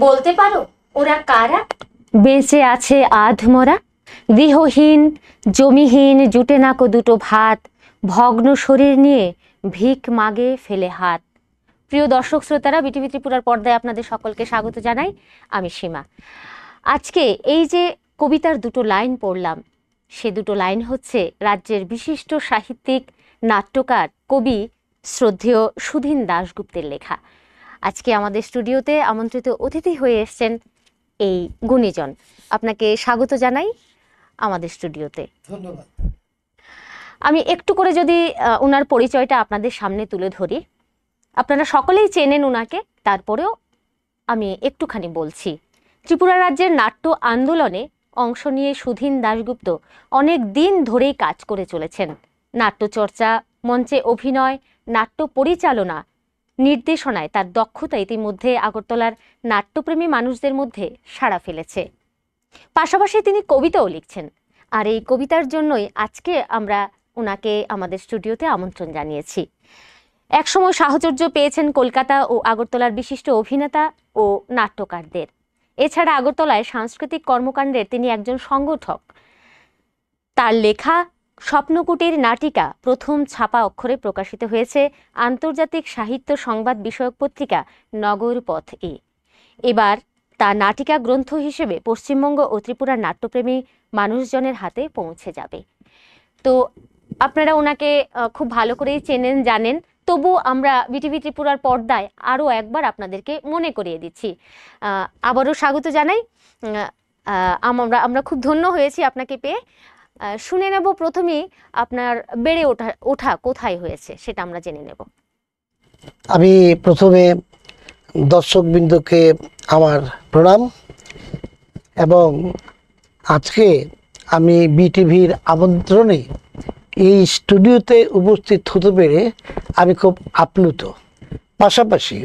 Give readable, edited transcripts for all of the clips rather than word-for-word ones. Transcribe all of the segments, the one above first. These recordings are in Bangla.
বলতে পারো ওরা কারা? বেঁচে আছে আধমরা, গৃহহীন জমিহীন, জুটে নাকো দুটো ভাত, ভগ্ন শরীর নিয়ে ভিক মাগে ফেলে হাত। প্রিয় দর্শক শ্রোতারা, বিটিভি ত্রিপুরার পর্দায় আপনাদের সকলকে স্বাগত জানাই। আমি সীমা। আজকে এই যে কবিতার দুটো লাইন পড়লাম, সে দুটো লাইন হচ্ছে রাজ্যের বিশিষ্ট সাহিত্যিক, নাট্যকার, কবি শ্রদ্ধেয় সুধীন দাশগুপ্তের লেখা। আজকে আমাদের স্টুডিওতে আমন্ত্রিত অতিথি হয়ে এসছেন এই গুণীজন। আপনাকে স্বাগত জানাই আমাদের স্টুডিওতে। ধন্যবাদ। আমি একটু করে যদি ওনার পরিচয়টা আপনাদের সামনে তুলে ধরি, আপনারা সকলেই চেনেন ওনাকে, তারপরেও আমি একটুখানি বলছি। ত্রিপুরা রাজ্যের নাট্য আন্দোলনে অংশ নিয়ে সুধীন দাশগুপ্ত অনেক দিন ধরেই কাজ করে চলেছেন। নাট্যচর্চা, মঞ্চে অভিনয়, নাট্য পরিচালনা, নির্দেশনায় তার দক্ষতা ইতিমধ্যে আগরতলার নাট্যপ্রেমী মানুষদের মধ্যে সাড়া ফেলেছে। পাশাপাশি তিনি কবিতাও লিখছেন, আর এই কবিতার জন্যই আজকে আমরা ওনাকে আমাদের স্টুডিওতে আমন্ত্রণ জানিয়েছি। একসময় সাহচর্য পেয়েছেন কলকাতা ও আগরতলার বিশিষ্ট অভিনেতা ও নাট্যকারদের। এছাড়া আগরতলায় সাংস্কৃতিক কর্মকাণ্ডের তিনি একজন সংগঠক। তার লেখা স্বপ্নকুটির নাটিকা প্রথম ছাপা অক্ষরে প্রকাশিত হয়েছে আন্তর্জাতিক সাহিত্য সংবাদ বিষয়ক পত্রিকা নগরপথ-এ। এবার তা নাটিকা গ্রন্থ হিসেবে পশ্চিমবঙ্গ ও ত্রিপুরার নাট্যপ্রেমী মানুষজনের হাতে পৌঁছে যাবে। তো আপনারা ওনাকে খুব ভালো করেই চেনেন, জানেন, তবু আমরা বিটিভি ত্রিপুরার পর্দায় আরও একবার আপনাদেরকে মনে করিয়ে দিচ্ছি। আবারও স্বাগত জানাই। আমরা খুব ধন্য হয়েছি আপনাকে পেয়ে। শুনে নেব প্রথমেই আপনার বেড়ে ওঠা কোথায় হয়েছে, সেটা আমরা জেনে নেব। আমি প্রথমে দর্শকবৃন্দকে আমার প্রণাম, এবং আজকে আমি বিটিভির আমন্ত্রণে এই স্টুডিওতে উপস্থিত হতে পেরে আমি খুব আপ্লুত। পাশাপাশি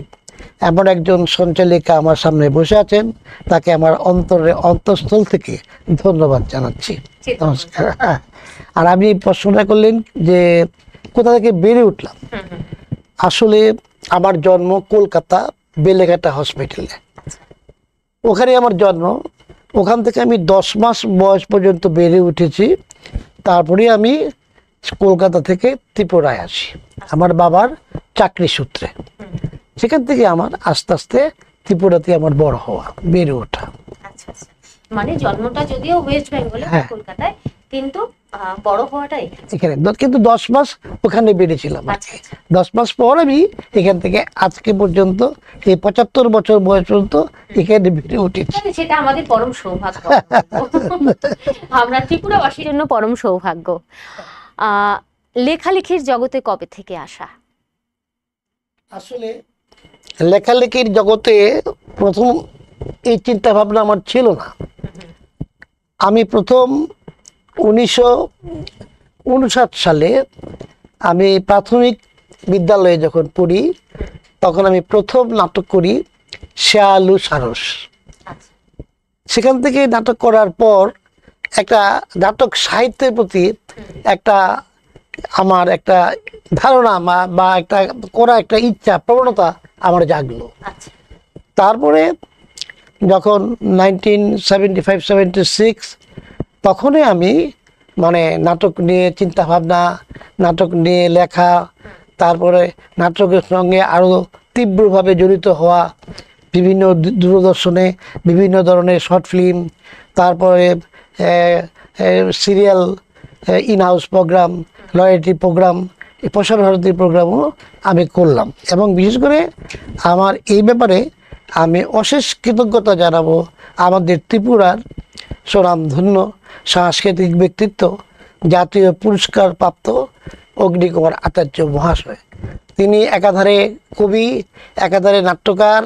এমন একজন সঞ্চালিকা আমার সামনে বসে আছেন, তাকে আমার অন্তঃস্থল থেকে ধন্যবাদ জানাচ্ছি। নমস্কার। আর আপনি প্রশ্নটা করলেন যে কোথা থেকে বেড়ে উঠলাম। আসলে আমার জন্ম কলকাতা বেলেঘাটা হসপিটালে, ওখানে আমার জন্ম। ওখান থেকে আমি 10 মাস বয়স পর্যন্ত বেড়ে উঠেছি। তারপরে আমি কলকাতা থেকে ত্রিপুরায় আসি আমার বাবার চাকরি সূত্রে। সেখান থেকে আমার আস্তে আস্তে ত্রিপুরাতে আমার বড় হওয়া, বেড়ে ওঠা। মানে জন্মটা যদিও ওয়েস্ট বেঙ্গলে, কলকাতায়, কিন্তু বড় হওয়াটা এখানে। কিন্তু 10 মাস ওখানে বেড়েছিলাম। 10 মাস পর আমি এখান থেকে আজকে পর্যন্ত এই 75 বছর বয়স পর্যন্ত এখানে বেড়ে উঠেছি। সেটা আমাদের পরম সৌভাগ্য। আমরা ত্রিপুরাবাসীর জন্য পরম সৌভাগ্য। লেখালেখির জগতে কবে থেকে আসা? আসলে লেখালেখির জগতে প্রথম এই চিন্তা ভাবনা আমার ছিল না। আমি প্রথম 1959 সালে আমি প্রাথমিক বিদ্যালয়ে যখন পড়ি, তখন আমি প্রথম নাটক করি শেয়ালু সারস। সেখান থেকে নাটক করার পর একটা নাটক সাহিত্যের প্রতি আমার একটা ধারণা বা একটা ইচ্ছা, প্রবণতা আমার জাগলো। তারপরে যখন 1975-76 তখনই আমি নাটক নিয়ে চিন্তা ভাবনা, নাটক নিয়ে লেখা, তারপরে নাটকের সঙ্গে আরও তীব্রভাবে জড়িত হওয়া, বিভিন্ন দূরদর্শনে বিভিন্ন ধরনের শর্ট ফিল্ম, তারপরে serial, in house programme, loyalty programme, প্রসার ভারতীর প্রোগ্রামও আমি করলাম। এবং বিশেষ করে আমার এই ব্যাপারে আমি অশেষ কৃতজ্ঞতা জানাবো আমাদের ত্রিপুরার স্বনামধন্য সাংস্কৃতিক ব্যক্তিত্ব, জাতীয় পুরস্কার প্রাপ্ত অগ্নিকুমার আচার্য মহাশয়। তিনি একাধারে কবি, একাধারে নাট্যকার,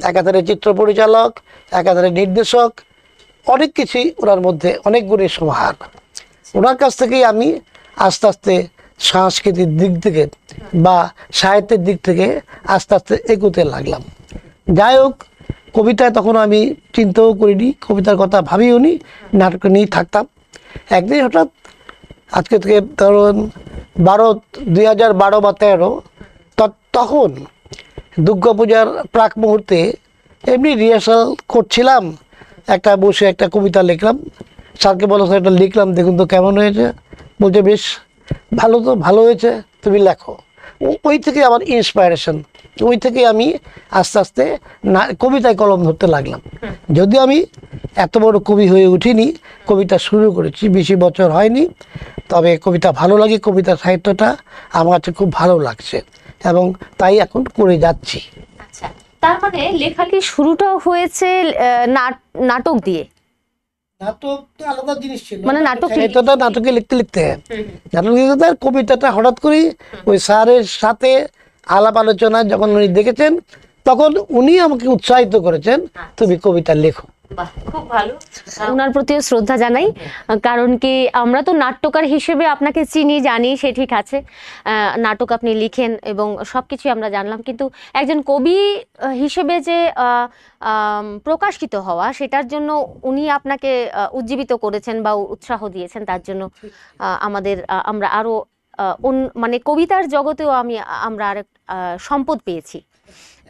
একাধারে চিত্র পরিচালক, একাধারে নির্দেশক, অনেক কিছুই ওনার মধ্যে অনেক গুণের সমাহার। ওনার কাছ থেকেই আমি আস্তে আস্তে সাংস্কৃতিক দিক থেকে বা সাহিত্যের দিক থেকে আস্তে আস্তে এগোতে লাগলাম। যাই হোক, কবিতায় তখন আমি চিন্তাও করিনি, কবিতার কথা ভাবিও নি, নাটক নিয়েই থাকতাম। একদিন হঠাৎ আজকে থেকে ধরুন 2012 বা 13, তখন দুর্গাপূজার প্রাক মুহূর্তে এমনি রিহার্সাল করছিলাম, একটা বসে একটা কবিতা লিখলাম। স্যারকে বলো স্যার এটা লিখলাম, দেখুন তো কেমন হয়েছে। বলছে বেশ ভালো, তো ভালো হয়েছে, তুমি লেখো। ওই থেকে আমার ইন্সপায়ারেশন, ওই থেকে আমি আস্তে আস্তে না কবিতায় কলম ধরতে লাগলাম। যদিও আমি এত বড় কবি হয়ে উঠিনি, কবিতা শুরু করেছি, বেশি বছর হয়নি, তবে কবিতা ভালো লাগে, কবিতা সাহিত্যটা আমার কাছে খুব ভালো লাগছে এবং তাই এখন করে যাচ্ছি। আচ্ছা, তার মানে লেখালেখি শুরুটাও হয়েছে নাটক দিয়ে। নাটক তো আলাদা জিনিস ছিল, মানে নাটক সাহিত্যটা নাটকে লিখতে লিখতে নাটক লিখতে কবিতাটা হঠাৎ করে ওই স্যারের সাথে আলাপ আলোচনায় যখন উনি দেখেছেন, তখন উনি আমাকে উৎসাহিত করেছেন, তুমি কবিতা লেখো। বাহ, খুব ভালো। ওনার প্রতিও শ্রদ্ধা জানাই, কারণ কি আমরা তো নাট্যকার হিসেবে আপনাকে চিনি জানি, সে ঠিক আছে, নাটক আপনি লিখেন এবং সবকিছু আমরা জানলাম, কিন্তু একজন কবি হিসেবে যে প্রকাশিত হওয়া, সেটার জন্য উনি আপনাকে উজ্জীবিত করেছেন বা উৎসাহ দিয়েছেন, তার জন্য আমরা আরো মানে কবিতার জগতেও আমরা আরেক সম্পদ পেয়েছি।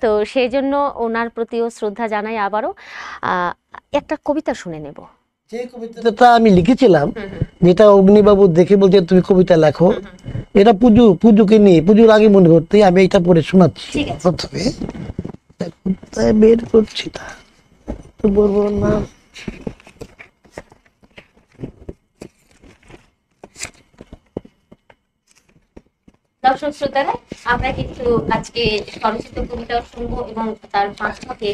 তো সেই জন্য ওনার প্রতিও শ্রদ্ধা জানাই আবারও। একটা কবিতা শুনে নেব। যে কবিতাটা আমি লিখেছিলাম, যেটা অগ্নিবাবু দেখে বলছে তুমি কবিতা লেখো, এটা পুজোকে নিয়ে, পুজোর আগে মনে করতে আমি এটা পড়ে শোনাচ্ছি। প্রথমে কোথায় বের করছি তা তো বলবো না। দর্শক শ্রোতারা, আমরা কিন্তু আজকে স্বরচিত কবিতাও শুনবো এবং তার পাঁচটাকে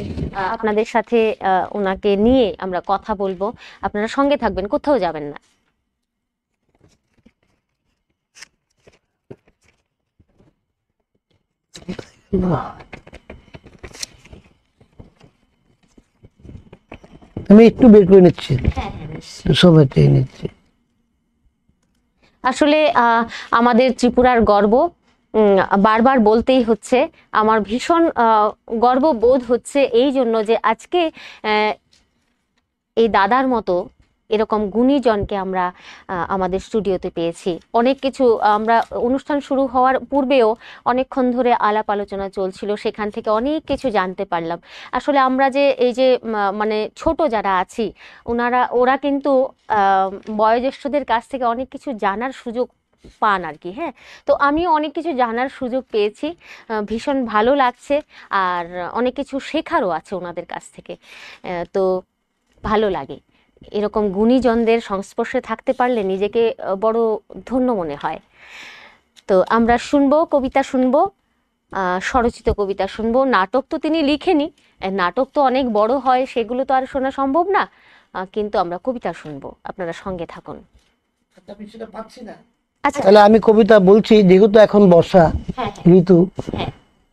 আপনাদের সাথে ওনাকে নিয়ে আমরা কথা বলবো। আপনারা সঙ্গে থাকবেন, কোথাও যাবেন না। আমি একটু বের করে নিচ্ছি, সময় চেয়ে নিচ্ছি। আসলে আমাদের ত্রিপুরার গর্ব, বারবার বলতেই হচ্ছে, আমার ভীষণ গর্ববোধ হচ্ছে এই জন্য যে আজকে এই দাদার মতো এরকম গুণীজনকে আমরা আমাদের স্টুডিওতে পেয়েছি। অনেক কিছু আমরা অনুষ্ঠান শুরু হওয়ার পূর্বেও অনেকক্ষণ ধরে আলাপ আলোচনা চলছিল, সেখান থেকে অনেক কিছু জানতে পারলাম। আসলে আমরা যে এই যে মানে ছোট যারা আছি, ওরা কিন্তু বয়োজ্যেষ্ঠদের কাছ থেকে অনেক কিছু জানার সুযোগ পান আর কি। হ্যাঁ, তো আমিও অনেক কিছু জানার সুযোগ পেয়েছি, ভীষণ ভালো লাগছে, আর অনেক কিছু শেখারও আছে ওনাদের কাছ থেকে। তো ভালো লাগে, এরকম গুণীজনদের সংস্পর্শে থাকতে পারলে নিজেকে বড় ধন্য মনে হয়। তো আমরা শুনবো, কবিতা শুনবো, স্বরচিত কবিতা শুনবো। নাটক তো তিনি লিখেনি, নাটক তো অনেক বড় হয়, সেগুলো তো আর শোনা সম্ভব না, কিন্তু আমরা কবিতা শুনবো, আপনারা সঙ্গে থাকুন। আচ্ছা, তাহলে আমি কবিতা বলছি, যেহেতু এখন বর্ষা ঋতু,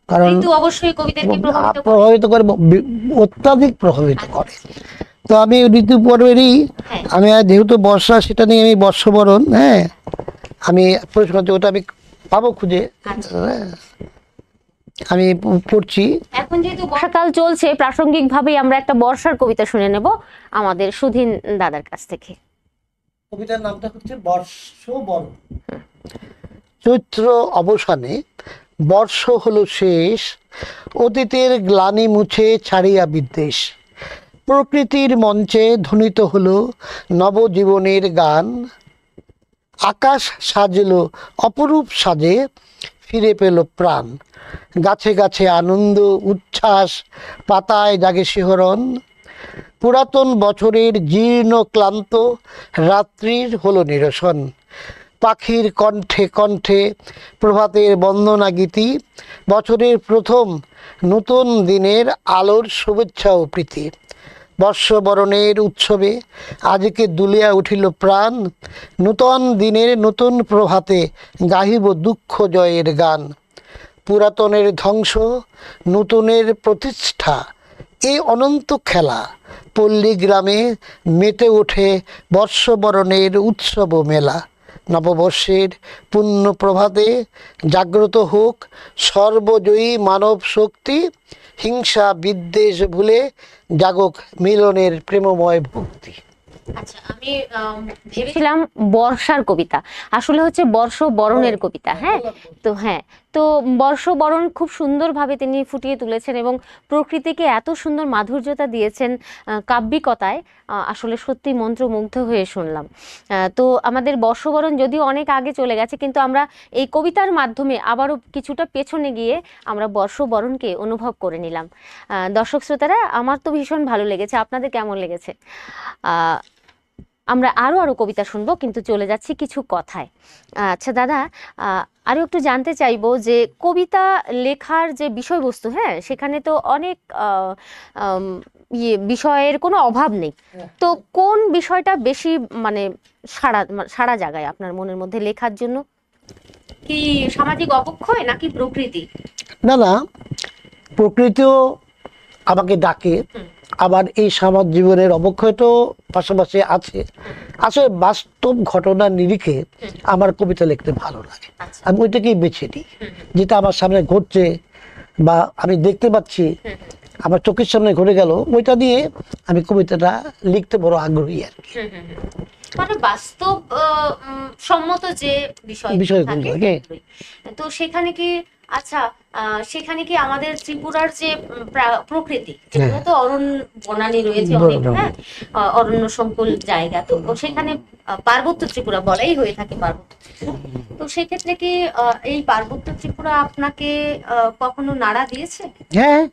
কারণ অবশ্যই কবিতাকে প্রভাবিত করে, অত্যাধিক প্রভাবিত করে। তো আমি ঋতু পর্বেরই, আমি যেহেতু বর্ষা, সেটা নিয়ে আমি বর্ষবরণ, হ্যাঁ আমি পরিষ্কার, ওটা আমি পাবো খুঁজে, আমি পড়ছি। এখন যেহেতু বর্ষাকাল চলছে, প্রাসঙ্গিকভাবেই আমরা একটা বর্ষার কবিতা শুনে নেব আমাদের সুধীন দাদার কাছ থেকে। কবিতার নামটা হচ্ছে বর্ষবরণ। চৈত্র অবসানে বর্ষ হলো শেষ, অতীতের গ্লানি মুছে ছাড়িয়া বিদ্বেষ। প্রকৃতির মঞ্চে ধ্বনিত হলো নবজীবনের গান, আকাশ সাজলো অপরূপ সাজে, ফিরে পেল প্রাণ। গাছে গাছে আনন্দ উচ্ছ্বাস, পাতায় জাগে শিহরণ। পুরাতন বছরের জীর্ণ ক্লান্ত রাত্রির হলো নিরসন। পাখির কণ্ঠে কণ্ঠে প্রভাতের বন্দনা গীতি, বছরের প্রথম নতুন দিনের আলোর শুভেচ্ছা ও প্রীতি। বর্ষবরণের উৎসবে আজকে দুলিয়া উঠিল প্রাণ, নূতন দিনের নতুন প্রভাতে গাহিব দুঃখ জয়ের গান। পুরাতনের ধ্বংস নূতনের প্রতিষ্ঠা, এই অনন্ত খেলা পল্লী গ্রামে মেতে ওঠে বর্ষবরণের উৎসব মেলা। নববর্ষের পূর্ণ প্রভাতে জাগ্রত হোক সর্বজয়ী মানব শক্তি, হিংসা বিদ্বেষ ভুলে জাগক মিলনের প্রেমময় ভক্তি। আচ্ছা, আমি ভেবেছিলাম বর্ষার কবিতা, আসলে হচ্ছে বর্ষবরণের কবিতা। হ্যাঁ, তো বর্ষবরণ খুব সুন্দরভাবে তিনি ফুটিয়ে তুলেছেন এবং প্রকৃতিকে এত সুন্দর মাধুর্যতা দিয়েছেন কাব্যিকতায়, আসলে সত্যি মন্ত্রমুগ্ধ হয়ে শুনলাম। তো আমাদের বর্ষবরণ যদিও অনেক আগে চলে গেছে, কিন্তু আমরা এই কবিতার মাধ্যমে আবারও কিছুটা পেছনে গিয়ে আমরা বর্ষবরণকে অনুভব করে নিলাম। দর্শক শ্রোতারা, আমার তো ভীষণ ভালো লেগেছে, আপনাদের কেমন লেগেছে? আমরা আরও কবিতা শুনবো, কিন্তু চলে যাচ্ছি কিছু কথায়। আচ্ছা দাদা, আরও একটু জানতে চাইবো যে কবিতা লেখার যে বিষয়বস্তু, হ্যাঁ, সেখানে তো অনেক বিষয়ের কোনো অভাব নেই। তো কোন বিষয়টা বেশি মানে সারা জাগায় আপনার মনের মধ্যে লেখার জন্য? কি সামাজিক অবক্ষয় নাকি প্রকৃতি? না না, প্রকৃতিও আমাকে ডাকে, আবার এই সমাজ জীবনের অবক্ষয় তো পাশাপাশি আছে। আসলে বাস্তব ঘটনার নিরিখে আমার কবিতা লিখতে ভালো লাগে। আমি ওইটাকেই বেছে নিই, যেটা আমার সামনে ঘটছে বা আমি দেখতে পাচ্ছি, আমার চোখের সামনে ঘটে গেল, ওইটা দিয়ে আমি কবিতাটা লিখতে বড় আগ্রহী আর কি। মানে বাস্তব সম্মত যে বিষয়গুলো থাকে, তো সেখানে কি, আচ্ছা, সেখানে কি আমাদের ত্রিপুরার যে প্রকৃতি, ত্রিপুরা তো অরণ্য বনানী রয়েছে অনেক, হ্যাঁ, অরণ্য সংকুল জায়গা, তো সেখানে পার্বত্য ত্রিপুরা বলাই হয়ে থাকে, পার্বত্য ত্রিপুরা। তো সেক্ষেত্রে কি এই পার্বত্য ত্রিপুরা আপনাকে কখনো নাড়া দিয়েছে? হ্যাঁ,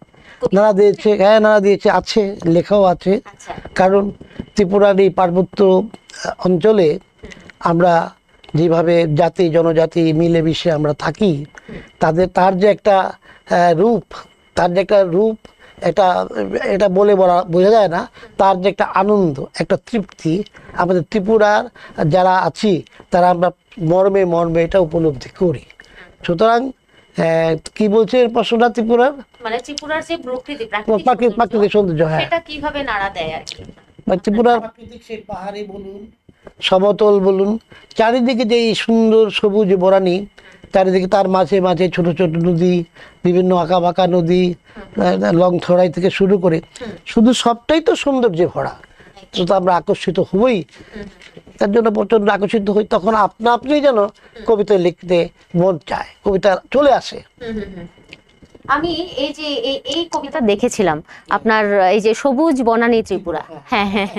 নাড়া দিয়েছে, হ্যাঁ নাড়া দিয়েছে, আছে, লেখাও আছে। কারণ ত্রিপুরার এই পার্বত্য অঞ্চলে আমরা যেভাবে জাতি জনজাতি মিলেমিশে আমরা থাকি, তার যে একটা রূপ, এটা বলে বোঝা যায় না। তার যে একটা আনন্দ, একটা তৃপ্তি, আমাদের ত্রিপুরার যারা আছি তারা আমরা মর্মে মর্মে এটা উপলব্ধি করি। সুতরাং কি বলছে এর প্রশ্নটা, ত্রিপুরার মানে ত্রিপুরার যে প্রকৃতি, প্রাকৃতিক সৌন্দর্য, হ্যাঁ, সেটা কিভাবে নাড়া দেয় আর কি? ত্রিপুরার প্রাকৃতিক সেই পাহাড়ি বলুন, সমতল বলুন, চারিদিকে যে সুন্দর সবুজ বরানি, চারিদিকে তার মাঝে মাঝে ছোট ছোট নদী, বিভিন্ন আঁকা বাঁকা নদী, লংথরাই থেকে শুরু করে শুধু সবটাই তো সৌন্দর্যে ভরা। তো আমরা আকর্ষিত হই, তার জন্য প্রচন্ড আকর্ষিত হই, তখন আপনি যেন কবিতা লিখতে মন চায়, কবিতা চলে আসে। আমি এই যে এই কবিতা দেখেছিলাম আপনার, এই যে সবুজ বনানী ত্রিপুরা, হ্যাঁ হ্যাঁ,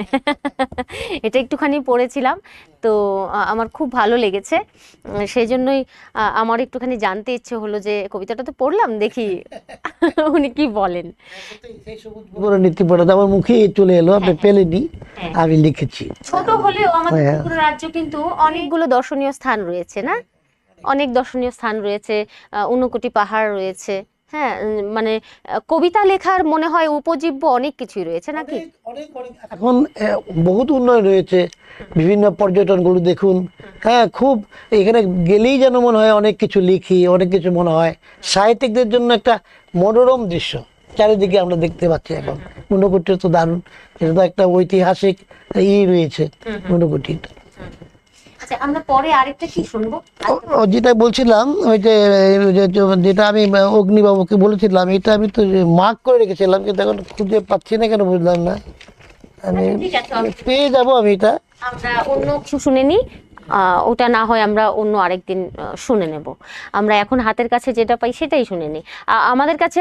এটা একটুখানি পড়েছিলাম, তো আমার খুব ভালো লেগেছে। সেই জন্যই আমার একটুখানি জানতে ইচ্ছে হলো যে কবিতাটা তো পড়লাম, দেখি উনি কি বলেন। বনানী ত্রিপুরা আমার মুখে চলে এলো, আপনি পেলেনি, আমি লিখেছি। ছোট হলেও আমাদের ত্রিপুরা রাজ্য কিন্তু অনেকগুলো দর্শনীয় স্থান রয়েছে, না? অনেক দর্শনীয় স্থান রয়েছে, ঊনকোটি পাহাড় রয়েছে, হ্যাঁ, মানে কবিতা লেখার মনে হয় উপজীব্য অনেক কিছুই রয়েছে নাকি? এখন বহুত উন্নয়ন হয়েছে, বিভিন্ন পর্যটনগুলো দেখুন, হ্যাঁ, খুব এখানে গেলেই যেন মনে হয় অনেক কিছু লিখি, অনেক কিছু মনে হয়। সাহিত্যিকদের জন্য একটা মনোরম দৃশ্য চারিদিকে আমরা দেখতে পাচ্ছি এখন। ঊনকোটি তো দারুণ, এটা তো একটা ঐতিহাসিক রয়েছে ঊনকোটিটা। আচ্ছা, আমরা পরে আরেকটা কি শুনবো? যেটা বলছিলাম, ওই যে যেটা আমি অগ্নিবাবুকে বলেছিলাম, এটা আমি তো মার্ক করে রেখেছিলাম, কিন্তু এখন খুঁজে পাচ্ছি না, কেন বুঝলাম না। আমি পেয়ে যাবো, আমি এটা আমরা অন্য কিছু শুনে নিই, ওটা না হয় আমরা অন্য আরেকদিন শুনে নেব। আমরা এখন হাতের কাছে যেটা পাই সেটাই শুনে নিই। আমাদের কাছে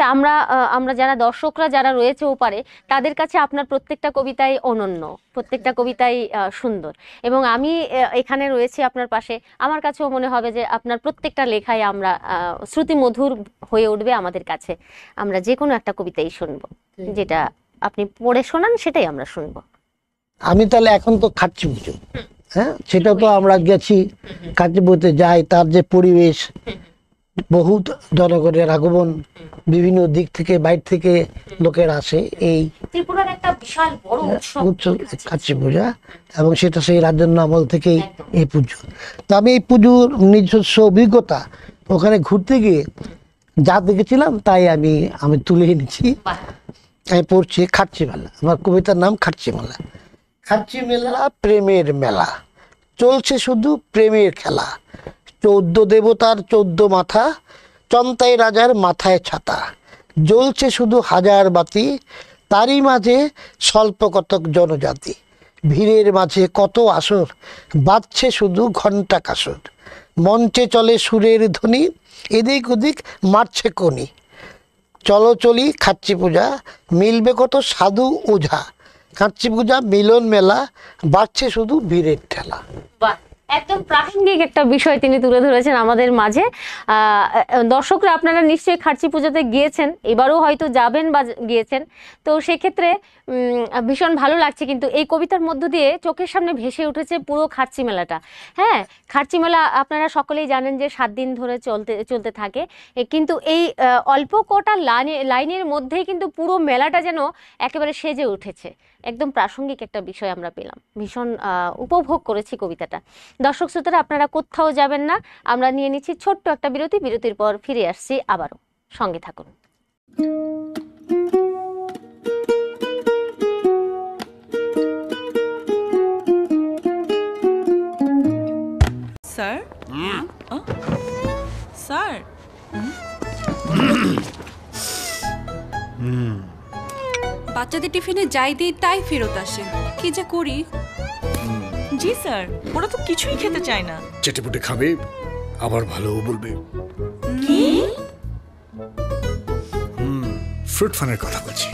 আমরা যারা দর্শকরা যারা রয়েছে ওপারে, তাদের কাছে আপনার প্রত্যেকটা কবিতাই অনন্য, প্রত্যেকটা কবিতাই সুন্দর, এবং আমি এখানে রয়েছি আপনার পাশে, আমার কাছেও মনে হবে যে আপনার প্রত্যেকটা লেখাই আমরা শ্রুতিমধুর হয়ে উঠবে আমাদের কাছে। আমরা যে কোনো একটা কবিতাই শুনবো, যেটা আপনি পড়ে শোনান সেটাই আমরা শুনবো। আমি তাহলে এখন তো খাচ্ছি পুজো, হ্যাঁ, সেটা তো আমরা গেছি, কার্যবতে যাই, তার যে পরিবেশ, বহুত জনগণের আগমন, বিভিন্ন দিক থেকে বাইরে থেকে লোকের আসে, এই ত্রিপুরার একটা বিশাল বড় উৎসব কাচ্চি পূজা, এবং সেটা সেই রাজন্য আমল থেকেই এই পুজো। তো আমি এই পুজোর নিজস্ব অভিজ্ঞতা ওখানে ঘুরতে গিয়ে যা দেখেছিলাম তাই আমি তুলে এনেছি। আমি পড়ছি খাচ্চি মেলা, আমার কবিতার নাম খাচ্চি মেলা। খাচ্চি মেলা প্রেমের মেলা, চলছে শুধু প্রেমের খেলা, 14 দেবতার 14 মাথা, চন্তাই রাজার মাথায় ছাতা, জ্বলছে শুধু হাজার বাতি, তারই মাঝে স্বল্প কতক জনজাতি, ভিড়ের মাঝে কত আসর, বাজছে শুধু ঘণ্টা কাসর, মঞ্চে চলে সুরের ধ্বনি, এদিক ওদিক মারছে কোনি। চলো চলি খাচ্ছি পূজা, মিলবে কত সাধু ওঝা। খাচ্ছি পূজা মিলন মেলা, বাড়ছে শুধু বীরের ঠেলা। বাহ, একদম প্রাসঙ্গিক একটা বিষয় তিনি তুলে ধরেছেন আমাদের মাঝে। দর্শকরা আপনারা নিশ্চয়ই খার্চি পুজোতে গিয়েছেন, এবারও হয়তো যাবেন বা গিয়েছেন, তো সেক্ষেত্রে ভীষণ ভালো লাগছে। কিন্তু এই কবিতার মধ্য দিয়ে চোখের সামনে ভেসে উঠেছে পুরো খার্চি মেলাটা। হ্যাঁ, খার্চি মেলা আপনারা সকলেই জানেন যে 7 দিন ধরে চলতে থাকে, কিন্তু এই অল্প কটা লাইনের মধ্যেই কিন্তু পুরো মেলাটা যেন একেবারে সেজে উঠেছে। একদম প্রাসঙ্গিক একটা বিষয় আমরা পেলাম, ভীষণ উপভোগ করেছি কবিতাটা। দর্শক শ্রোতারা, আপনারা কোথাও যাবেন না, আমরা নিয়ে নিচ্ছি ছোট্ট একটা বিরতি। বিরতির পর ফিরে আসছি আবারও, সঙ্গে থাকুন। স্যার, স্যার, বাচ্চাদের টিফিনে যাই দিই তাই ফেরত আসে, কি যে করি। জি স্যার, ওরা তো কিছুই খেতে চায় না। চেটেপুটে খাবে, আবার ভালোও বলবে। কি? ফ্রুট ফানের কথা বলছি।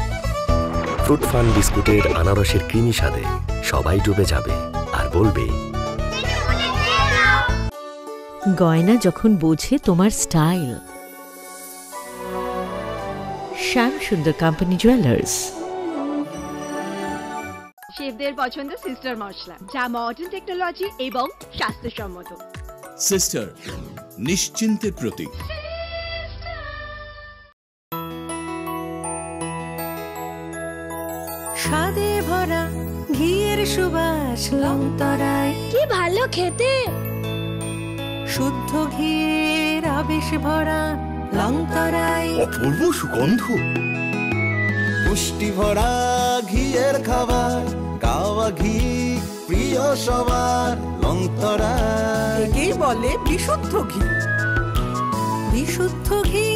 ফ্রুট ফান বিস্কুটের আনারসের ক্রিমি স্বাদে সবাই ডুবে যাবে আর বলবে, গয়না যখন বোঝে তোমার স্টাইল। শ্যাম সুন্দর কোম্পানি জুয়েলার্স। শেফদের পছন্দ সিস্টার মশলা, যা মডার্ন টেকনোলজি এবং স্বাস্থ্যসম্মত। সিস্টার, নিশ্চিন্তের প্রতীক। স্বাদে ভরা ঘিয়ের সুবাস লংতরায়, কি ভালো খেতে। শুদ্ধ ঘিয়ের আবেশ ভরা লংতরায়, অপূর্ব সুগন্ধ। পুষ্টি ভরা ঘিয়ের খাবার, গাওয়া ঘি প্রিয় সবার। লংতরা একেই বলে বিশুদ্ধ ঘি। বিশুদ্ধ ঘি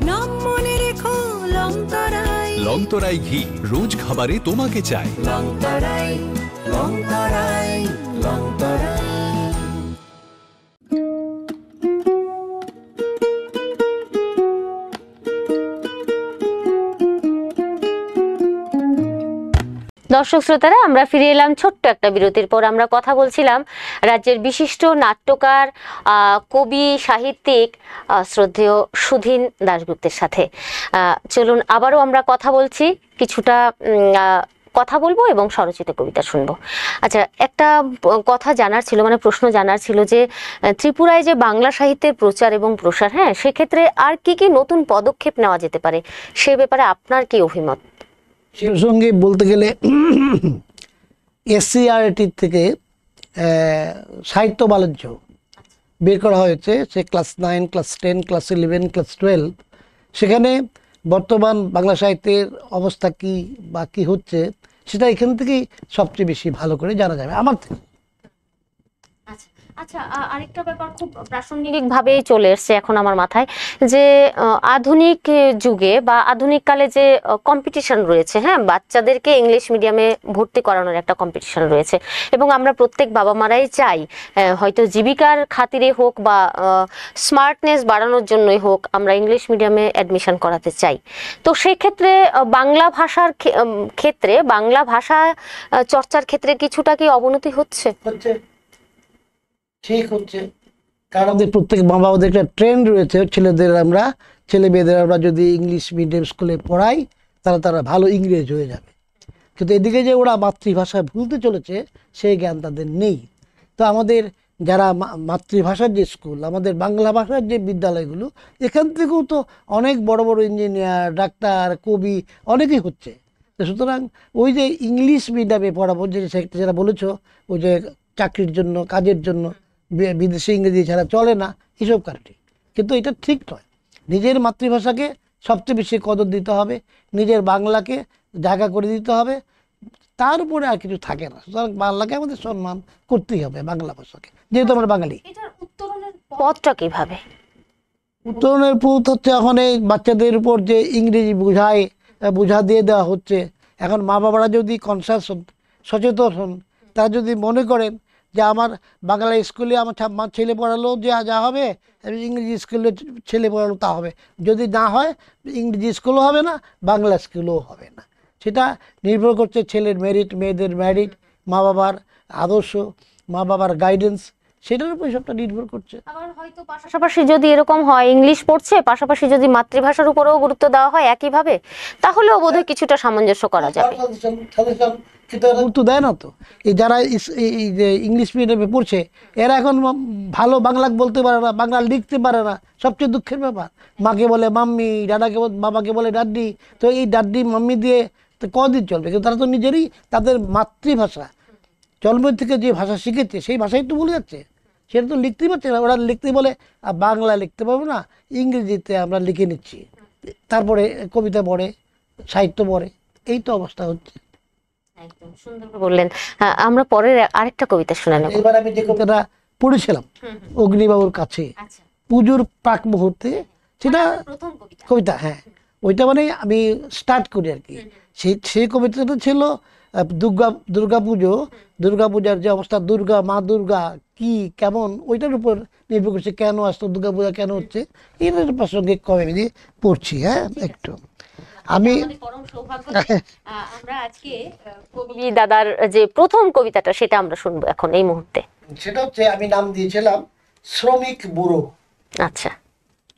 নাম মনে রেখো লংতরায়। লংতরাই ঘি রোজ খাবারে তোমাকে চাই। লংতরাই, লংতরাই, লংতরাই। দর্শক শ্রোতারা, আমরা ফিরে এলাম ছোট্ট একটা বিরতির পর। আমরা কথা বলছিলাম রাজ্যের বিশিষ্ট নাট্যকার, কবি, সাহিত্যিক শ্রদ্ধেয় সুধীন দাশগুপ্তের সাথে। চলুন আবারও আমরা কথা বলছি, কিছুটা কথা বলবো এবং স্বরচিত কবিতা শুনবো। আচ্ছা, একটা কথা জানার ছিল, মানে প্রশ্ন জানার ছিল যে ত্রিপুরায় যে বাংলা সাহিত্যের প্রচার এবং প্রসার, হ্যাঁ, সেক্ষেত্রে আর কি কি নতুন পদক্ষেপ নেওয়া যেতে পারে, সে ব্যাপারে আপনার কি অভিমত? সে প্রসঙ্গে বলতে গেলে এসসিআরটি থেকে সাহিত্য বাণিজ্য বের করা হয়েছে। সে ক্লাস 9, ক্লাস 10, ক্লাস 11, ক্লাস 12, সেখানে বর্তমান বাংলা সাহিত্যের অবস্থা কি বা কী হচ্ছে সেটা এখান থেকেই সবচেয়ে বেশি ভালো করে জানা যাবে আমার থেকে। আচ্ছা, আরেকটা ব্যাপার খুব প্রাসঙ্গিকভাবে চলে এসছে এখন আমার মাথায়, যে আধুনিক যুগে বা আধুনিক কালে যে কম্পিটিশন রয়েছে, হ্যাঁ, বাচ্চাদেরকে ইংলিশ মিডিয়ামে ভর্তি করানোর একটা কম্পিটিশন রয়েছে, এবং আমরা প্রত্যেক বাবা মারাই চাই হয়তো জীবিকার খাতিরে হোক বা স্মার্টনেস বাড়ানোর জন্যই হোক আমরা ইংলিশ মিডিয়ামে অ্যাডমিশন করাতে চাই। তো সেই ক্ষেত্রে বাংলা ভাষার ক্ষেত্রে, বাংলা ভাষা চর্চার ক্ষেত্রে কিছুটা কি অবনতি হচ্ছে? ঠিক হচ্ছে, কারণ আমাদের প্রত্যেক মা বাবাদের একটা ট্রেন্ড রয়েছে, ছেলে মেয়েদের আমরা যদি ইংলিশ মিডিয়াম স্কুলে পড়াই তারা ভালো ইংরেজ হয়ে যাবে। কিন্তু এদিকে যে ওরা মাতৃভাষা ভুলতে চলেছে সেই জ্ঞান তাদের নেই। তো আমাদের যারা মাতৃভাষার যে স্কুল, আমাদের বাংলা ভাষার যে বিদ্যালয়গুলো, এখান থেকেও তো অনেক বড় বড় ইঞ্জিনিয়ার, ডাক্তার, কবি অনেকেই হচ্ছে। তো সুতরাং ওই যে ইংলিশ মিডিয়ামে পড়াবো, যেটা বলেছ, ওই যে চাকরির জন্য, কাজের জন্য বিদেশি ইংরেজি ছাড়া চলে না, এসব কারণে। কিন্তু এটা ঠিক নয়। নিজের মাতৃভাষাকে সবচেয়ে বেশি কদর দিতে হবে, নিজের বাংলাকে জায়গা করে দিতে হবে, তার উপরে আর কিছু থাকে না। সুতরাং বাংলাকে আমাদের সম্মান করতেই হবে, বাংলা ভাষাকে, যেহেতু আমরা বাঙালি। এটার উত্তরণের পথটা কিভাবে? উত্তরণের পথ হচ্ছে এখন এই বাচ্চাদের উপর যে ইংরেজি বোঝা দিয়ে দেওয়া হচ্ছে, এখন মা বাবারা যদি কনসাস হন, সচেতন হন, তারা যদি মনে করেন যে আমার বাংলা স্কুলে আমার ছেলে পড়ালো যা হবে, ইংরেজি স্কুলে ছেলে পড়ালো তা হবে। যদি না হয় ইংরেজি স্কুলও হবে না, বাংলা স্কুলও হবে না। সেটা নির্ভর করছে ছেলের মেরিট, মেয়েদের ম্যারিট, মা বাবার আদর্শ, মা বাবার গাইডেন্স, সেটার উপর সবটা নির্ভর করছে। আবার হয়তো পাশাপাশি যদি এরকম হয় ইংলিশ পড়ছে, পাশাপাশি যদি মাতৃভাষার উপরেও গুরুত্ব দেওয়া হয় একইভাবে, তাহলেও বোধহয় কিছুটা সামঞ্জস্য করা যাবে। গুরুত্ব দেয় না তো। এই যারা এই যে ইংলিশ মিডিয়ামে পড়ছে এরা এখন ভালো বাংলা বলতে পারে না, বাংলা লিখতে পারে না, সবচেয়ে দুঃখের ব্যাপার। মাকে বলে মাম্মি, বাবাকে বলে ডাড্ডি। তো এই ডাড্ডি মাম্মি দিয়ে তো কদিন চলবে? কিন্তু তারা তো নিজেরই তাদের মাতৃভাষা জন্ম থেকে যে ভাষা শিখেছে সেই ভাষাই তো ভুলে যাচ্ছে, সেটা তো লিখতেই পারছে না। ওরা লিখতে বলে বাংলা লিখতে পারবো না, ইংরেজিতে আমরা লিখে নিচ্ছি, তারপরে কবিতা পড়ে, সাহিত্য পড়ে, এই তো অবস্থা হচ্ছে। একদম সুন্দর বললেন। আমরা পরের আরেকটা কবিতা শুনে নেব। এবার আমি যে কবিতাটা পড়েছিলাম অগ্নিবাবুর কাছে পুজোর প্রাক মুহূর্তে, সেটা কবিতা, হ্যাঁ ওইটা মানে আমি স্টার্ট করি আর কি। সেই কবিতাটা ছিল দুর্গাপূজার যে অবস্থা, মা দুর্গা কি কেমন, ওইটার উপর নির্ভর করছে কেন আসতো দুর্গাপূজা, কেন হচ্ছে, এটার প্রাসঙ্গিক কবি আমি পড়ছি। হ্যাঁ একটু আমি আমরা আজকে কবি দাদার যে প্রথম কবিতাটা সেটা আমরা শুনবো এখন এই মুহূর্তে। সেটা হচ্ছে আমি নাম দিয়েছিলাম শ্রমিক বুড়ো। আচ্ছা।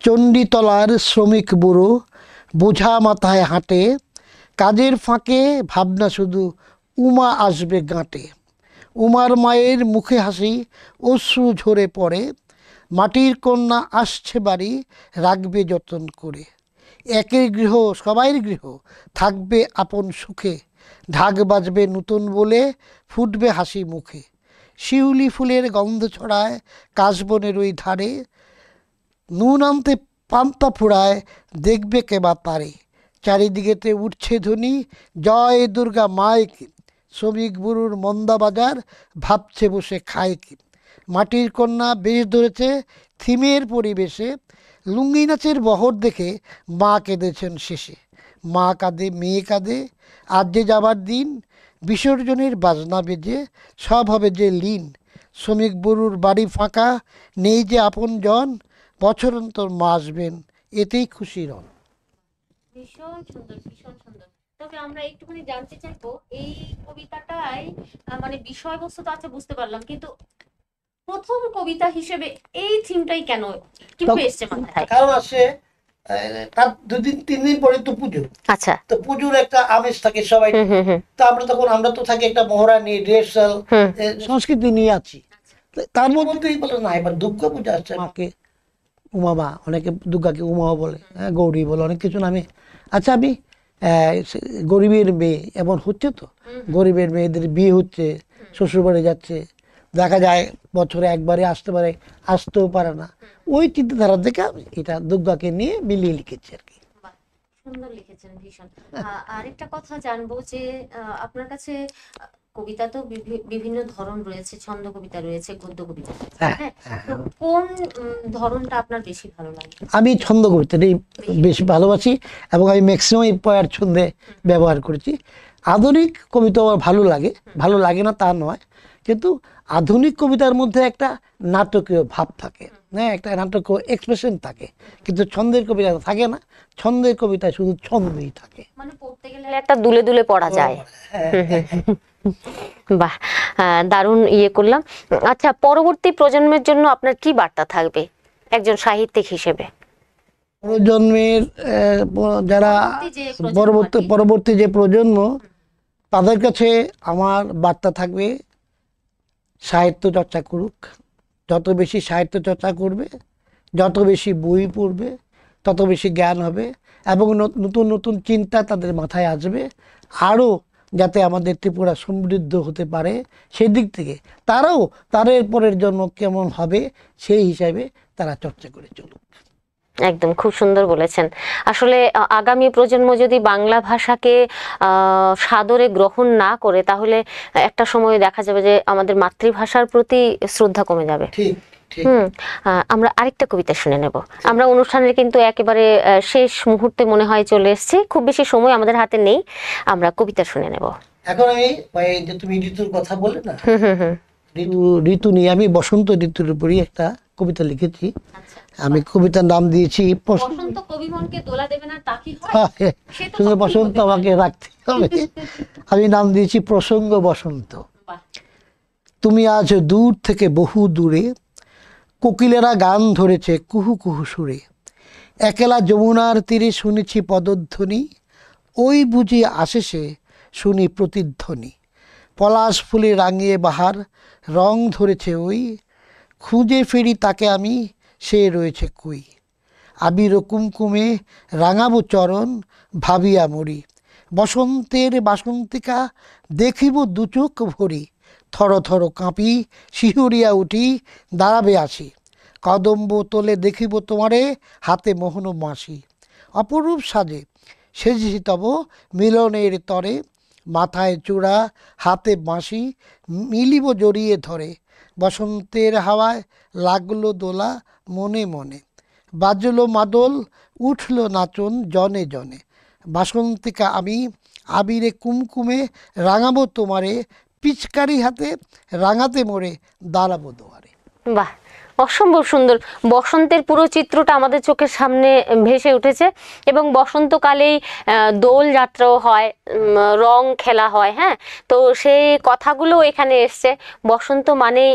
চণ্ডীতলার শ্রমিক বুড়ো বোঝা মাথায় হাঁটে, কাজের ফাঁকে ভাবনা শুধু উমা আসবে গাঁটে। উমার মায়ের মুখে হাসি, অশ্রু ঝরে পড়ে, মাটির কন্যা আসছে বাড়ি, রাখবে যতন করে। একের গৃহ সবাইয়ের গৃহ থাকবে আপন সুখে, ঢাক বাজবে নতুন বলে ফুটবে হাসি মুখে। শিউলি ফুলের গন্ধ ছড়ায় কাশবনের ওই ধারে, নুন আনতে পান্তা ফুরায় দেখবে কেবা পারে। চারিদিকেতে উঠছে ধ্বনি জয় দুর্গা মায় কি, শ্রমিক বুড়ুর মন্দা বাজার ভাবছে বসে খায় কি। মাটির কন্যা বেশ ধরেছে থিমের পরিবেশে, লুঙ্গি নাচের বহর দেখে মা কেঁদেছেন শেষে। মা কাঁদে, মেয়ে কাঁদে, আজ যে যাবার দিন, বিসর্জনের বাজনা বেজে সব হবে যে লীন। শ্রমিক বুড়ুর বাড়ি ফাঁকা, নেই যে আপন জন, বছর অন্তর মা আসবেন, এতেই খুশি রন। ভীষণ সুন্দর, ভীষণ সুন্দর। তবে আমরা একটুখানি জানতে চাইবো এই কবিতাটাই মানে বিষয়বস্তু তো আছে বুঝতে পারলাম, কিন্তু প্রথম কবিতা হিসেবে এই থিমটাই কেন কিভাবে এসেছে মাথায়? কারণ আসে তার 2-3 দিন পরে তো পুজো। আচ্ছা। তো পুজোর একটা আমেজ থাকে সবাই, তো আমরা তো থাকি একটা মহড়া নিয়ে, রিহার্সাল, সংস্কৃতি নিয়ে আছি। তার মধ্যেই বলে না এবার দুর্গা পূজা আসছে, মাকে উমামা, অনেকে দুর্গাকে উমামা বলে, গৌরী বলে, অনেক কিছু নামে। আচ্ছা আমি গরিবের মেয়ে এমন হচ্ছে, তো গরিবের মেয়েদের বিয়ে হচ্ছে, শ্বশুরবাড়ি যাচ্ছে, দেখা যায় বছরে একবারে আসতে পারে, আসতেও পারে না, ওই চিন্তাধারা থেকে আমি এটা দুর্গাকে নিয়ে মিলিয়ে লিখেছি আর কি। সুন্দর লিখেছেন, ভীষণ। আরেকটা কথা জানবো যে আপনার কাছে কবিতা তো বিভিন্ন ধরন রয়েছে, ছন্দ কবিতা রয়েছে, গদ্য কবিতা, তো কোন ধরনটা আপনার বেশি ভালো লাগে? আমি ছন্দ কবিতাটাই বেশি ভালোবাসি এবং আমি ম্যাক্সিমাম পয়ার ছন্দে ব্যবহার করেছি। আধুনিক কবিতা আমার ভালো লাগে না তা নয়, কিন্তু আধুনিক কবিতার মধ্যে একটা নাটকীয় ভাব থাকে, হ্যাঁ একটা নাটকীয় এক্সপ্রেশন থাকে, কিন্তু ছন্দের কবিতা থাকে না। ছন্দের কবিতায় শুধু ছন্দই থাকে, মানে পড়তে গেলে একটা দুলে দুলে পড়া যায়। বাহ, দারুণ করলাম। আচ্ছা, পরবর্তী প্রজন্মের জন্য আপনার কি বার্তা থাকবে একজন সাহিত্যিক হিসেবে? প্রজন্মের যারা পরবর্তী যে প্রজন্ম, তাদের কাছে আমার বার্তা থাকবে সাহিত্য চর্চা করুক। যত বেশি সাহিত্য চর্চা করবে, যত বেশি বই পড়বে, তত বেশি জ্ঞান হবে এবং নতুন নতুন চিন্তা তাদের মাথায় আসবে। আরও যাতে আমাদের ত্রিপুরা সমৃদ্ধ হতে পারে, সেদিক থেকে তারাও তাদের পরের জন্য কেমন হবে সেই হিসাবে তারা চর্চা করে চলুক। একদম খুব সুন্দর বলেছেন। আসলে আগামী প্রজন্ম যদি বাংলা ভাষাকে সাদরে গ্রহণ না করে, তাহলে একটা সময় দেখা যাবে যে আমাদের মাতৃভাষার প্রতি শ্রদ্ধা কমে যাবে। আমরা আরেকটা কবিতা শুনে নেব। আমরা অনুষ্ঠানের কিন্তু একেবারে শেষ মুহূর্তে মনে হয় চলে এসেছি, খুব বেশি সময় আমাদের হাতে নেই, আমরা কবিতা শুনে নেব। এখন আমি যে তুমি ঋতুর কথা বললে না, ঋতু নিয়ে আমি বসন্ত ঋতুর উপরই একটা কবিতা লিখেছি। আমি কবিতার নাম দিয়েছি বসন্ত কবি মনকে দোলা দেবে না তা কি হয়? সে তো শুধু সত্যি বসন্ত হতে পারে। আমাকে রাখতে হবে। আমি নাম দিয়েছি প্রসঙ্গ বসন্ত। বাহ। তুমি আজ দূর থেকে বহু দূরে, কোকিলেরা গান ধরেছে কুহু কুহু সুরে। একলা যমুনার তীরে শুনেছি পদধ্বনি, ওই বুঝি আসে সে শুনি প্রতিধ্বনি। পলাশ ফুলে রাঙিয়ে বাহার রং ধরেছে ওই, খুঁজে ফিরি তাকে আমি, সে রয়েছে কই। আবির কুমকুমে রাঙাবো চরণ, ভাবিয়া মরি। বসন্তের বাসন্তিকা দেখিব দুচোখ ভরি। থর থর কাঁপি শিহুরিয়া উঠি, দাঁড়াবে আসি। কদম্ব তোলে দেখিব তোমারে, হাতে মোহন মাসি। অপরূপ সাজে সেজেছি তব মিলনের তরে, মাথায় চূড়া হাতে বাঁশি, মিলিব জড়িয়ে ধরে। বসন্তের হাওয়ায় লাগলো দোলা মনে মনে, বাজলো মাদল উঠল নাচন জনে জনে। বাসন্তিকা আমি আবিরে কুমকুমে রাঙাবো তোমারে, পিচকারি হাতে রাঙাতে মোরে দাঁড়াবো দুয়ারে। বাহ, অসম্ভব সুন্দর। বসন্তের পুরো চিত্রটা আমাদের চোখের সামনে ভেসে উঠেছে এবং বসন্তকালেই দোল যাত্রাও হয়, রং খেলা হয়। হ্যাঁ, তো সেই কথাগুলো এখানে এসছে। বসন্ত মানেই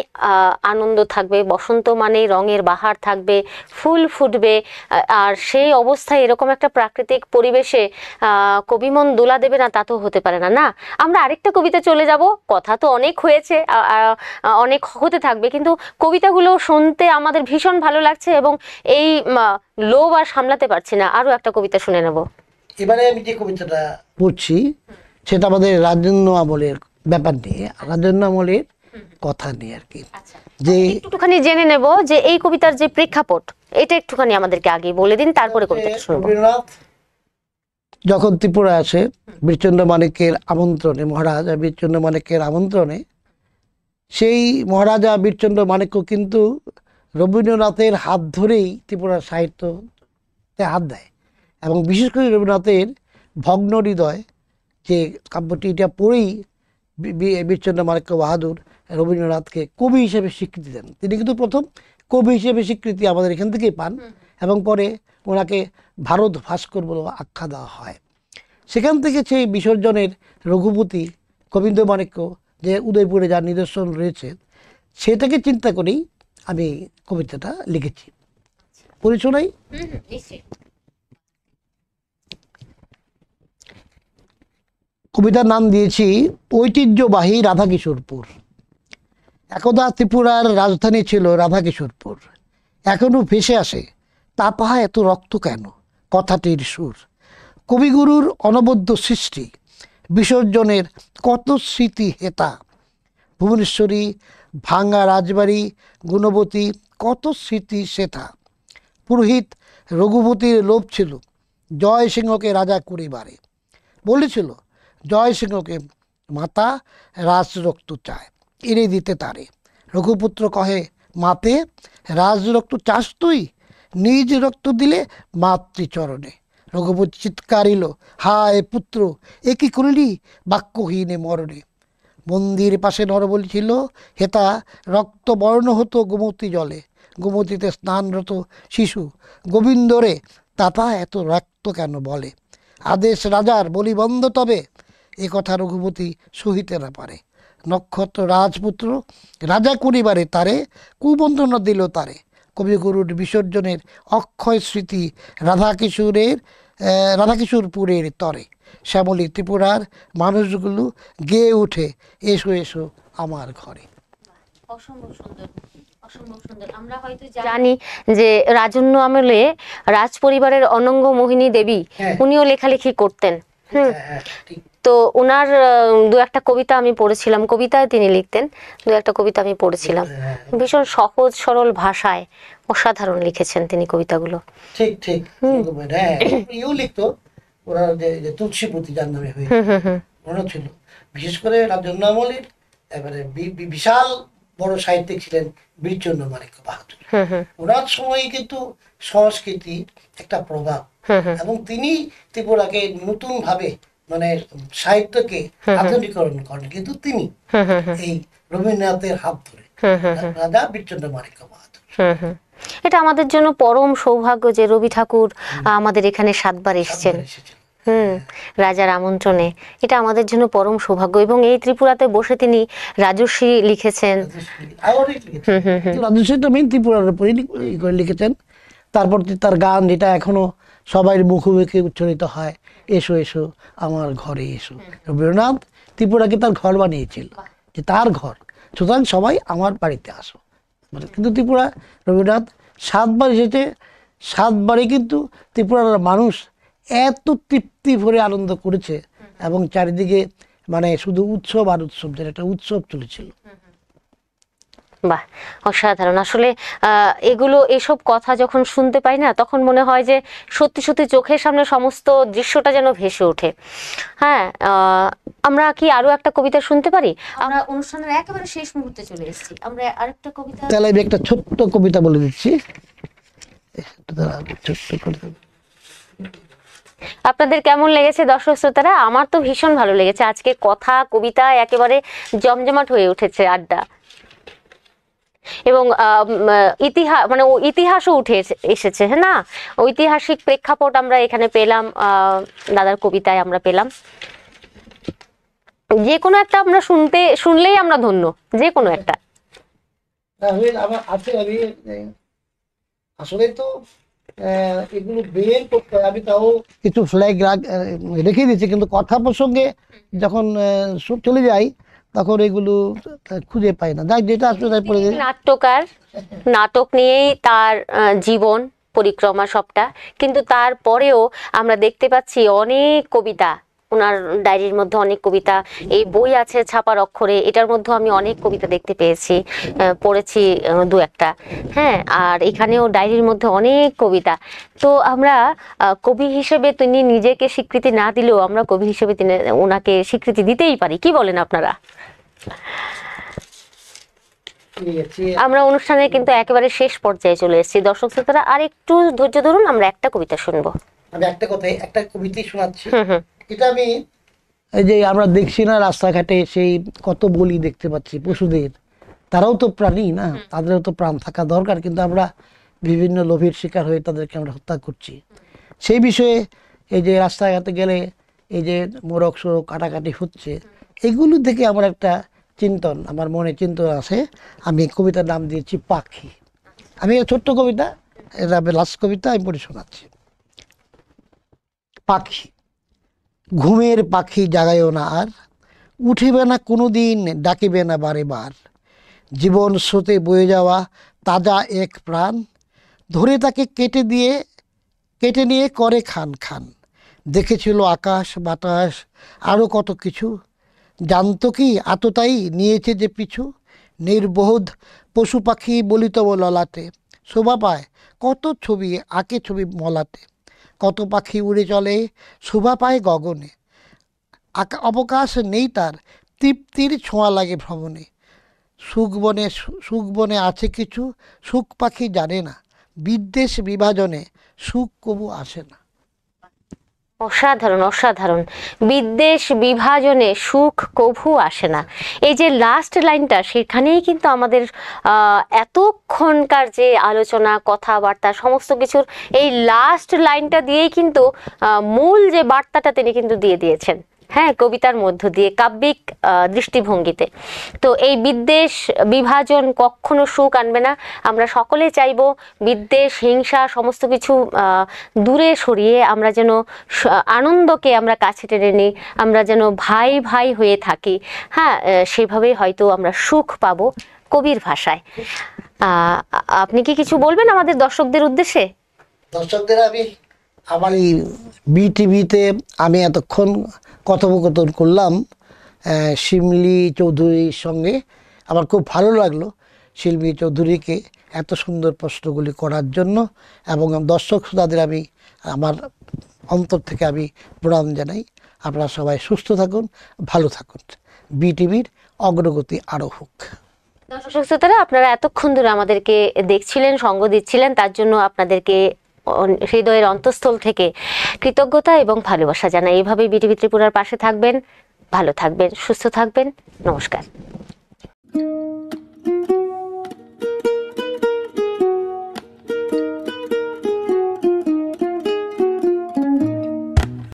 আনন্দ থাকবে, বসন্ত মানেই রঙের বাহার থাকবে, ফুল ফুটবে। আর সেই অবস্থায় এরকম একটা প্রাকৃতিক পরিবেশে কবিমন দোলা দেবে না তা তো হতে পারে না। না, আমরা আরেকটা কবিতা চলে যাব। কথা তো অনেক হয়েছে, অনেক হতে থাকবে, কিন্তু কবিতাগুলো শুনতে আমাদের ভীষণ ভালো লাগছে এবং এই লোভ আর সামলাতে পারছি না। আরো একটা কবিতা শুনে নেব। এবারে আমি যে কবিতাটা পড়ছি সেটা আমাদের রাজন্য আমলের ব্যাপার নিয়ে, রাজন্য আমলের কথা নিয়ে আর কি। যে একটুখানি জেনে নেব যে এই কবিতার যে প্রেক্ষাপট, এটা একটুখানি আমাদেরকে আগে বলে দিন, তারপরে কবিতাটা শুনবো। রবীন্দ্রনাথ যখন ত্রিপুরা আসে বীরচন্দ্র মানিক্যের আমন্ত্রণে, মহারাজা বীরচন্দ্র মানিক্যের আমন্ত্রণে, সেই মহারাজা বীরচন্দ্র মানিক্য কিন্তু রবীন্দ্রনাথের হাত ধরেই ত্রিপুরার সাহিত্যতে হাত দেয় এবং বিশেষ করে রবীন্দ্রনাথের ভগ্ন হৃদয় যে কাব্যটি, এটা পড়েই বীরচন্দ্র মানিক্য বাহাদুর রবীন্দ্রনাথকে কবি হিসেবে স্বীকৃতি দেন। তিনি কিন্তু প্রথম কবি হিসেবে স্বীকৃতি আমাদের এখান থেকেই পান এবং পরে ওনাকে ভারত ভাস্কর বলে আখ্যা দেওয়া হয়। সেখান থেকে সেই বিসর্জনের রঘুপতি গোবিন্দমাণিক্য যে উদয়পুরে যার নিদর্শন রয়েছে, সেটাকে চিন্তা করেই আমি কবিতাটা লিখেছি। পরিচয় কবিতার নাম দিয়েছি ঐতিহ্যবাহী রাধাকিশোরপুর। একদা ত্রিপুরার রাজধানী ছিল রাধাকিশোরপুর। এখনো ভেসে আসে তাপাহা এত রক্ত কেন কথাটির সুর। কবিগুরুর অনবদ্য সৃষ্টি, বিসর্জনের কত স্মৃতি হেতা। ভুবনেশ্বরী, ভাঙ্গা রাজবাড়ি, গুণবতী, কত স্মৃতি সেথা। পুরোহিত রঘুপতির লোভ ছিল জয় সিংহকে রাজা করিবারে। বলেছিল জয় সিংহকে মাতা রাজরক্ত চায়, এনে দিতে তারে। রঘুপুত্র কহে মাতে রাজরক্ত চাস তুই, নিজ রক্ত দিলে মাতৃচরণে। রঘুপতি চিৎকারিল হায় পুত্র এ কি করিলি বাক্যহীনে মরণে। মন্দির পাশে নরবলি ছিল হেতা, রক্ত বর্ণ হতো গোমতী জলে। গোমতীতে স্নানরত শিশু গোবিন্দরে তাতা এত রক্ত কেন বলে। আদেশ রাজার বলি বন্ধ তবে, এ কথা রঘুপতি সহিতে না পারে। নক্ষত্র রাজপুত্র রাজা করিবারে তারে, কুবন্ধনা দিল তারে। কবিগুরুর বিসর্জনের অক্ষয় স্মৃতি রাধাকিশোরপুরের তরে। শ্যামলী ত্রিপুরার মানুষগুলো গেয়ে উঠে এসো এসো আমার ঘরে। অসম্ভব সুন্দর, অসম্ভব সুন্দর। আমরা হয়তো জানি যে রাজন্য আমলে রাজ পরিবারের অনঙ্গ মোহিনী দেবী উনিও লেখালেখি করতেন। তো ওনার দু একটা কবিতা আমি পড়েছিলাম, কবিতায় তিনি লিখতেন, দু একটা কবিতা আমি পড়েছিলাম। ভীষণ সহজ সরল ভাষায় অসাধারণ লিখেছেন তিনি কবিতাগুলো। ঠিক ঠিক ইউ লিখতো ওরা যে তুলসীপতি যার নামে হয়ে ওরা ছিল। বিশেষ করে রাজন্য আমলের এবারে বিশাল বড় সাহিত্যিক ছিলেন বীরচন্দ্র মানিক্য বাহাদুর। ওনার সময় কিন্তু সংস্কৃতি একটা প্রভাব এবং তিনি ত্রিপুরাকে নতুন ভাবে মানে সাহিত্যকে আধুনিকরণ করেন কিন্তু তিনি এই রবীন্দ্রনাথের হাত ধরে, রাজা বীরচন্দ্র মানিক্য বাহাদুর। এটা আমাদের জন্য পরম সৌভাগ্য যে রবি ঠাকুর আমাদের এখানে 7 বার এসেছেন রাজার আমন্ত্রণে। এটা আমাদের জন্য পরম সৌভাগ্য। এবং এই ত্রিপুরাতে বসে তিনি রাজর্ষি লিখেছেন। রাজর্ষিটা মেইন ত্রিপুরার উপরে লিখেছেন। তারপর তার গান যেটা এখনো সবাই মুখে মুখে উচ্চারিত হয়, এসো এসো আমার ঘরে এসো। রবীন্দ্রনাথ ত্রিপুরাকে তার ঘর বানিয়েছিল, যে তার ঘর, সুতরাং সবাই আমার বাড়িতে আসো। কিন্তু ত্রিপুরা রবীন্দ্রনাথ 7 বার এসেছে, 7 বারে কিন্তু ত্রিপুরার মানুষ এত তৃপ্তি ভরে আনন্দ করেছে এবং চারিদিকে মানে শুধু উৎসব আর উৎসব, যেটা একটা উৎসব চলেছিল। বাহ, অসাধারণ। আসলে এসব কথা যখন শুনতে পাই না, তখন মনে হয় যে সত্যি সত্যি চোখের সামনে সমস্ত দৃশ্যটা যেন ভেসে ওঠে। হ্যাঁ, আমরা কি আরো একটা কবিতা শুনতে পারি? আমরা অনুষ্ঠানের একেবারে শেষ মুহূর্তে চলে এসেছি, আমরা আরেকটা কবিতা। তাহলে আমি একটা ছোট্ট কবিতা বলে দিচ্ছি। ছোট্ট কবিতা আপনাদের কেমন লেগেছে দর্শক শ্রোতারা? আমার তো ভীষণ ভালো লেগেছে। আজকে কথা কবিতা একেবারে জমজমাট হয়ে উঠেছে আড্ডা, এবং ইতিহাসও উঠে এসেছে। হ্যাঁ না, ঐতিহাসিক প্রেক্ষাপট আমরা এখানে পেলাম, দাদার কবিতায় আমরা পেলাম। যে কোনো একটা আমরা শুনলেই আমরা ধন্য, যে কোনো একটা। আসলে তো এগুলো বের করতে হয়, আমি তাও কিছু ফ্ল্যাগ রেখে দিয়েছি, কিন্তু কথা প্রসঙ্গে যখন চলে যাই তখন এগুলো খুঁজে পাই না। যাই, যেটা আসলে তাই পড়ে যায়। নাট্যকার, নাটক নিয়েই তার জীবন পরিক্রমা সবটা, কিন্তু তারপরেও আমরা দেখতে পাচ্ছি অনেক কবিতা, ওনার ডায়েরির মধ্যে অনেক কবিতা, এই বই আছে ছাপার অক্ষরে, এটার মধ্যে আমি অনেক কবিতা দেখতে পেয়েছি, পড়েছি 2-1টা। হ্যাঁ, আর এখানেও ডায়েরির মধ্যে অনেক কবিতা। তো আমরা কবি হিসেবে তিনি নিজেকে স্বীকৃতি না দিলেও আমরা কবি হিসেবে ওনাকে স্বীকৃতি দিতেই পারি। কি বলেন আপনারা? আমরা অনুষ্ঠানের কিন্তু একেবারে শেষ পর্যায়ে চলে এসেছি। দর্শক শ্রোতারা আর একটু ধৈর্য ধরুন, আমরা একটা কবিতা শুনবো। আমি একটা কবিতাই শোনাচ্ছি। এটা আমি এই যে আমরা দেখছি না রাস্তাঘাটে সেই কত বলি দেখতে পাচ্ছি পশুদের, তারাও তো প্রাণী না, তাদেরও তো প্রাণ থাকা দরকার, কিন্তু আমরা বিভিন্ন লোভের শিকার হয়ে তাদেরকে আমরা হত্যা করছি। সেই বিষয়ে এই যে রাস্তাঘাটে গেলে এই যে মোরগ সোরগ কাটাকাটি হচ্ছে, এগুলো থেকে আমার একটা চিন্তন, আমার মনে চিন্তন আছে। আমি কবিতার নাম দিয়েছি পাখি। আমি ছোট্ট কবিতা, এটা লাস্ট কবিতা আমি পড়ে শোনাচ্ছি। পাখি, ঘুমের পাখি জাগায়ও না আর, উঠিবে না কোনো দিন, ডাকিবে না বারে বার। জীবন স্রোতে বয়ে যাওয়া তাজা এক প্রাণ, ধরে তাকে কেটে নিয়ে করে খান খান। দেখেছিল আকাশ বাতাস আরও কত কিছু, জানতো কি আততাই নিয়েছে যে পিছু। নির্বোধ পশু পাখি বলিতব ললাটে, শোভা পায় কত ছবি আঁকে ছবি মলাতে। কত পাখি উড়ে চলে শোভা পায় গগনে, অবকাশ নেই তার, তৃপ্তির ছোঁয়া লাগে ভ্রমণে। সুখ বনে আছে কিছু, সুখ পাখি জানে না, বিদ্বেষ বিভাজনে সুখ কবু আসে না। অসাধারণ, অসাধারণ। বিদ্বেষ বিভাজনে সুখ কভু আসে না, এই যে লাস্ট লাইনটা, সেখানেই কিন্তু আমাদের এতক্ষণকার যে আলোচনা কথাবার্তা সমস্ত কিছুর এই লাস্ট লাইনটা দিয়েই কিন্তু মূল যে বার্তাটা তিনি কিন্তু দিয়ে দিয়েছেন। হ্যাঁ, কবিতার মধ্য দিয়ে, কাব্যিক দৃষ্টিভঙ্গিতে। তো এই বিদ্বেষ বিভাজন কখনো সুখ আনবে না। আমরা সকলে চাইবো বিদ্বেষ হিংসা সমস্ত কিছু দূরে সরিয়ে আমরা যেন আনন্দকে আমরা কাছে টেনে নিই, আমরা যেন ভাই ভাই হয়ে থাকি। হ্যাঁ, সেভাবেই হয়তো আমরা সুখ পাবো কবির ভাষায়। আপনি কি কিছু বলবেন আমাদের দর্শকদের উদ্দেশ্যে? দর্শকদের আমি আমার এই বিটিভিতে আমি এতক্ষণ কথোপকথন করলাম শিমলি চৌধুরীর সঙ্গে। আমার খুব ভালো লাগলো শিল্পী চৌধুরীকে এত সুন্দর প্রশ্নগুলি করার জন্য, এবং দর্শক শ্রোতাদের আমি আমার অন্তর থেকে আমি প্রণাম জানাই। আপনারা সবাই সুস্থ থাকুন, ভালো থাকুন, বিটিভির অগ্রগতি আরও হোক। দর্শক শ্রোতারা, আপনারা এতক্ষণ ধরে আমাদেরকে দেখছিলেন, সঙ্গ দিচ্ছিলেন, তার জন্য আপনাদেরকে হৃদয়ের অন্তঃস্থল থেকে কৃতজ্ঞতা এবং ভালোবাসা জানাই। এইভাবেই বিটিভি ত্রিপুরার পাশে থাকবেন, ভালো থাকবেন, সুস্থ থাকবেন। নমস্কার।